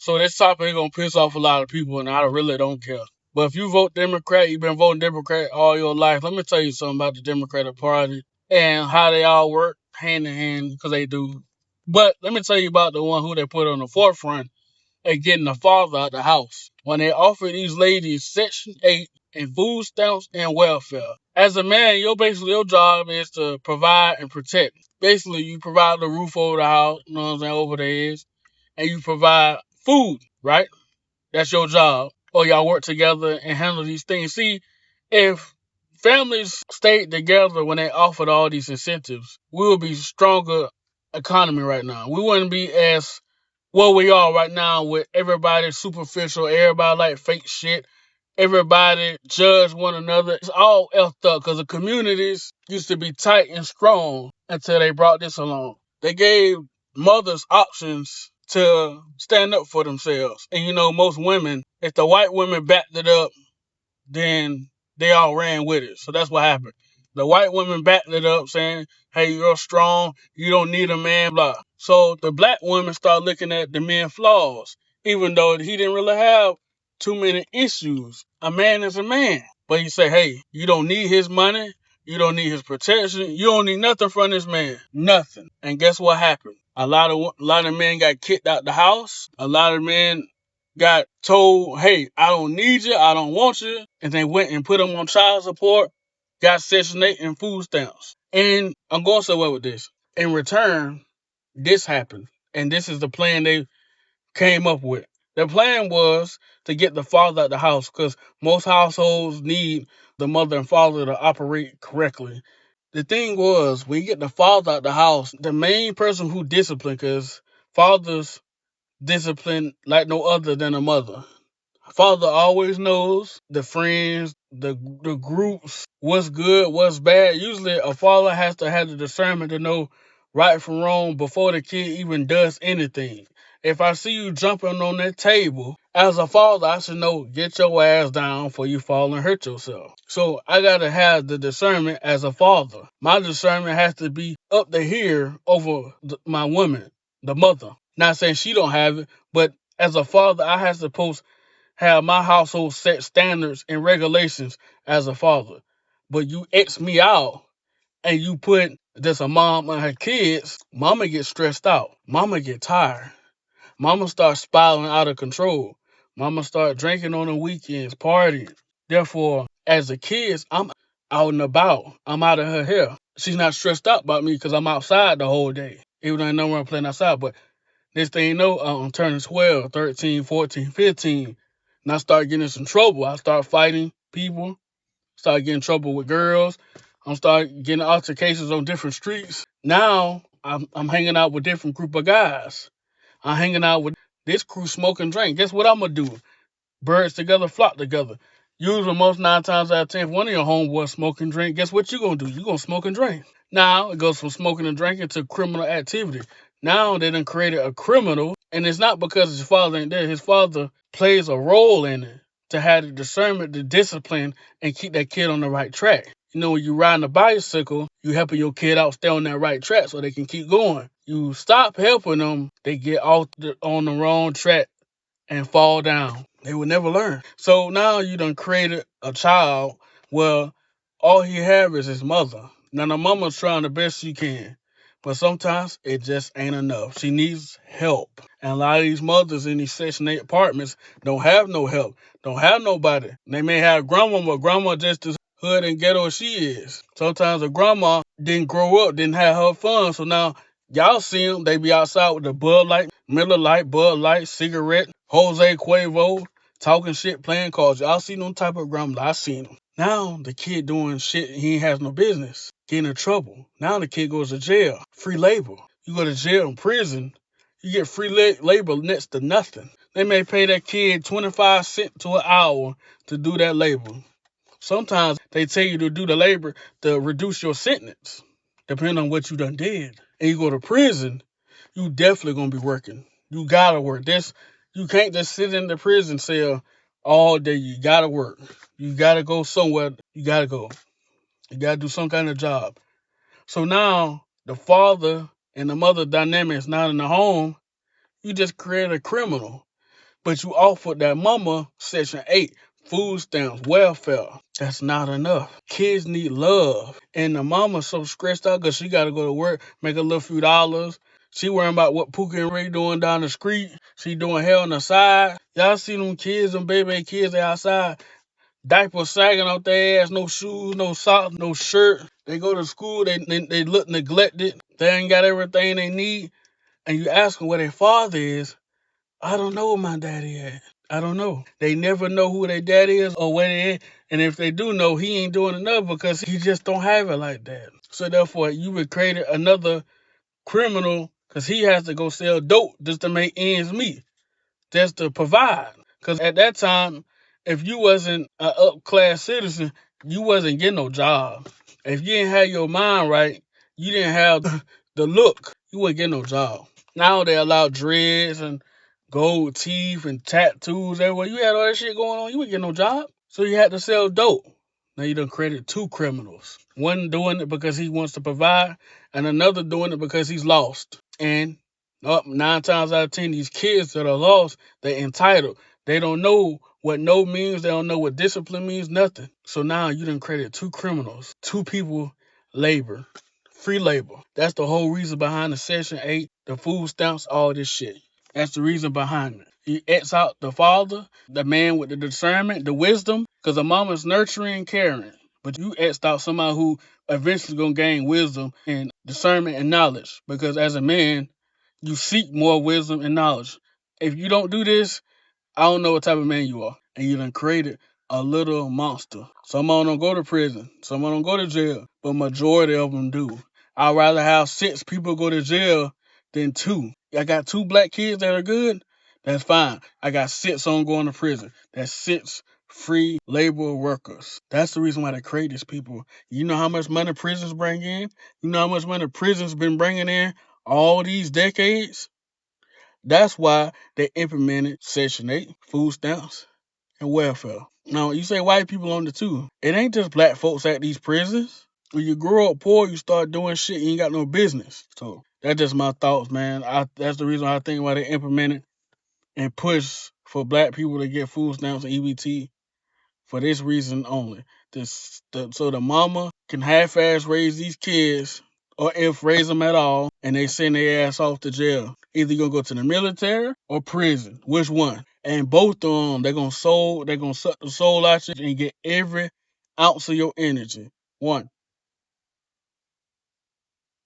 So this topic is gonna piss off a lot of people, and I really don't care. But if you vote Democrat, you've been voting Democrat all your life. Let me tell you something about the Democratic Party and how they all work hand in hand, because they do. But let me tell you about the one who they put on the forefront and getting the father out the house. When they offer these ladies Section 8 and food stamps and welfare. As a man, your job is to provide and protect. Basically, you provide the roof over the house, you know what I'm saying, over their heads, and you provide food, right? That's your job. Or y'all work together and handle these things. See, if families stayed together when they offered all these incentives, we would be stronger economy right now. We wouldn't be as well we are right now with everybody superficial, everybody like fake shit, everybody judge one another. It's all effed up because the communities used to be tight and strong until they brought this along. They gave mothers options to stand up for themselves. And most women, if the white women backed it up, then they all ran with it. So that's what happened. The white women backed it up saying, hey, you're strong, you don't need a man, blah. So the black women start looking at the man's flaws, even though he didn't really have too many issues. A man is a man. But you say, hey, you don't need his money, you don't need his protection, you don't need nothing from this man. Nothing. And guess what happened? A lot of men got kicked out the house. A lot of men got told, hey, I don't need you, I don't want you, and they went and put them on child support, got Section 8 and food stamps. And I'm going somewhere with this. In return, this happened. And this is the plan they came up with. The plan was to get the father out the house because most households need the mother and father to operate correctly. The thing was, when you get the father out the house, the main person who disciplined, because fathers discipline like no other than a mother. Father always knows the friends, the groups, what's good, what's bad. Usually a father has to have the discernment to know right from wrong before the kid even does anything. If I see you jumping on that table, as a father, I should know, get your ass down before you fall and hurt yourself. So I gotta have the discernment as a father. My discernment has to be up to here over my woman, the mother. Not saying she don't have it, but as a father, I have to post have my household set standards and regulations as a father. But you X me out and you put just a mom and her kids, mama get stressed out. Mama get tired. Mama start spiraling out of control. Mama start drinking on the weekends, partying. Therefore, as a kid, I'm out and about. I'm out of her hair. She's not stressed out about me because I'm outside the whole day. Even though I know where I'm playing outside. But next thing you know, I'm turning 12, 13, 14, 15. And I start getting in some trouble. I start fighting people, start getting in trouble with girls. I'm start getting altercations on different streets. Now I'm hanging out with different group of guys. I'm hanging out with this crew smoking drink. Guess what I'm gonna do? Birds together, flock together. Usually most 9 times out of 10, if one of your homeboys smoking drink, guess what you gonna do? You gonna smoke and drink. Now it goes from smoking and drinking to criminal activity. Now they done created a criminal, and it's not because his father ain't there. His father plays a role in it to have the discernment, the discipline, and keep that kid on the right track. When you riding a bicycle, you helping your kid out stay on that right track so they can keep going. You stop helping them, they get on the wrong track and fall down. They will never learn. So now you done created a child where all he have is his mother. Now the mama's trying the best she can, but sometimes it just ain't enough. She needs help. And a lot of these mothers in these Section 8 apartments don't have no help, don't have nobody. They may have grandma, but grandma just as hood and ghetto as she is. Sometimes a grandma didn't grow up, didn't have her fun, so now y'all see them, they be outside with the Bud Light, Miller Light, Bud Light, cigarette, Jose Cuervo, talking shit, playing cards. Y'all seen them type of grandma. I seen them. Now the kid doing shit he has no business, getting in trouble. Now the kid goes to jail, free labor. You go to jail and prison, you get free labor next to nothing. They may pay that kid 25 cents to an hour to do that labor. Sometimes they tell you to do the labor to reduce your sentence, depending on what you done did. And you go to prison, you definitely gonna be working. You gotta work. You can't just sit in the prison cell all day. You gotta work. You gotta go somewhere. You gotta go. You gotta do some kind of job. So now the father and the mother dynamic is not in the home. You just create a criminal. But you offered that mama Section 8 food stamps, welfare. That's not enough. Kids need love. And the mama's so stressed out because she got to go to work, make a little few dollars. She worrying about what Pookie and Ray doing down the street. She doing hell on the side. Y'all see them kids, them baby kids, they outside. Diapers sagging off their ass, no shoes, no socks, no shirt. They go to school, they look neglected. They ain't got everything they need. And you ask them where their father is. I don't know where my daddy at. I don't know. They never know who their daddy is or where they at. And if they do know, he ain't doing enough because he just don't have it like that. So therefore, you would create another criminal because he has to go sell dope just to make ends meet, just to provide. Because at that time, if you wasn't an up-class citizen, you wasn't getting no job. If you didn't have your mind right, you didn't have the look, you wouldn't get no job. Now they allow dreads and gold teeth and tattoos everywhere. You had all that shit going on, you wouldn't get no job. So you had to sell dope. Now you done created two criminals. One doing it because he wants to provide, and another doing it because he's lost. And 9 times out of 10, these kids that are lost, they're entitled. They don't know what no means. They don't know what discipline means. Nothing. So now you done created two criminals. Two people labor. Free labor. That's the whole reason behind the Section 8, the food stamps, all this shit. That's the reason behind it. You X out the father, the man with the discernment, the wisdom, because a mama's nurturing and caring. But you X'd out somebody who eventually gonna gain wisdom and discernment and knowledge. Because as a man, you seek more wisdom and knowledge. If you don't do this, I don't know what type of man you are. And you done created a little monster. Some of them don't go to prison. Some of them don't go to jail. But majority of them do. I'd rather have 6 people go to jail than 2. I got 2 black kids that are good. That's fine. I got 6 on going to prison. That's 6 free labor workers. That's the reason why they create these people. You know how much money prisons bring in? You know how much money prisons been bringing in all these decades? That's why they implemented Section 8, food stamps, and welfare. Now, you say white people on the too. It ain't just black folks at these prisons. When you grow up poor, you start doing shit you ain't got no business. So that's just my thoughts, man. That's the reason I think why they implemented and push for black people to get food stamps and EBT for this reason only. So the mama can half-ass raise these kids, or if raise them at all, and they send their ass off to jail. Either you're gonna go to the military or prison. Which one? And both of them, they're gonna suck the soul out you and get every ounce of your energy. One.